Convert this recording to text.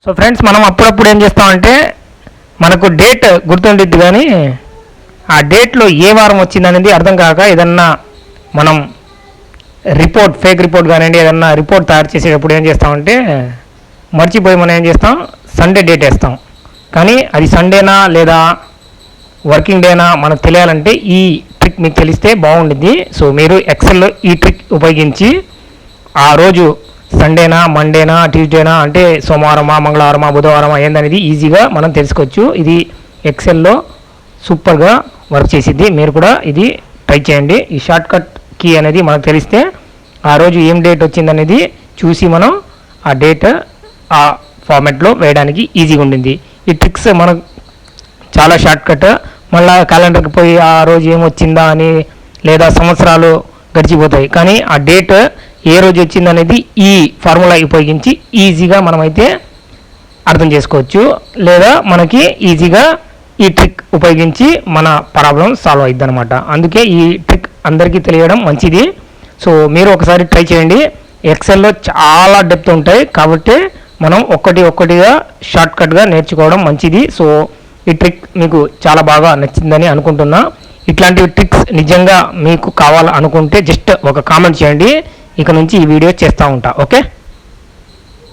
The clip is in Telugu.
సో ఫ్రెండ్స్, మనం అప్పుడప్పుడు ఏం చేస్తామంటే మనకు డేట్ గుర్తుండిద్ది, కానీ ఆ డేట్లో ఏ వారం వచ్చిందనేది అర్థం కాక ఏదన్నా మనం రిపోర్ట్, ఫేక్ రిపోర్ట్ కానివ్వండి, ఏదన్నా రిపోర్ట్ తయారు చేసేటప్పుడు ఏం చేస్తామంటే మర్చిపోయి మనం ఏం చేస్తాం, సండే డేట్ వేస్తాం. కానీ అది సండేనా లేదా వర్కింగ్ డేనా మనకు తెలియాలంటే ఈ ట్రిక్ మీకు తెలిస్తే బాగుండిద్ది. సో మీరు ఎక్సెల్లో ఈ ట్రిక్ ఉపయోగించి ఆ రోజు సండేనా, మండేనా, ట్యూస్డేనా, అంటే సోమవారమా, మంగళవారమా, బుధవారమా ఏందనేది ఈజీగా మనం తెలుసుకోవచ్చు. ఇది ఎక్సెల్లో సూపర్గా వర్క్ చేసిద్ది. మీరు కూడా ఇది ట్రై చేయండి. ఈ షార్ట్ కట్ కీ అనేది మనకు తెలిస్తే ఆ రోజు ఏం డేట్ వచ్చిందనేది చూసి మనం ఆ డేట్ ఆ ఫార్మాట్లో వేయడానికి ఈజీగా ఉండింది. ఈ ట్రిక్స్ మనకు చాలా షార్ట్ కట్. మళ్ళీ క్యాలెండర్కి పోయి ఆ రోజు ఏమొచ్చిందా అని లేదా సంవత్సరాలు గడిచిపోతాయి. కానీ ఆ డేట్ ఏ రోజు వచ్చిందనేది ఈ ఫార్ములా ఉపయోగించి ఈజీగా మనమైతే అర్థం చేసుకోవచ్చు, లేదా మనకి ఈజీగా ఈ ట్రిక్ ఉపయోగించి మన ప్రాబ్లం సాల్వ్ అవుతుంది అనమాట. అందుకే ఈ ట్రిక్ అందరికీ తెలియడం మంచిది. సో మీరు ఒకసారి ట్రై చేయండి. ఎక్సెల్లో చాలా డెప్త్ ఉంటాయి కాబట్టి మనం ఒక్కటిగా షార్ట్ కట్గా నేర్చుకోవడం మంచిది. సో ఈ ట్రిక్ మీకు చాలా బాగా నచ్చిందని అనుకుంటున్నా. ఇట్లాంటి ట్రిక్స్ నిజంగా మీకు కావాలనుకుంటే జస్ట్ ఒక కామెంట్ చేయండి. ఇక నుంచి ఈ వీడియో చేస్తూ ఉంటా. ఓకే.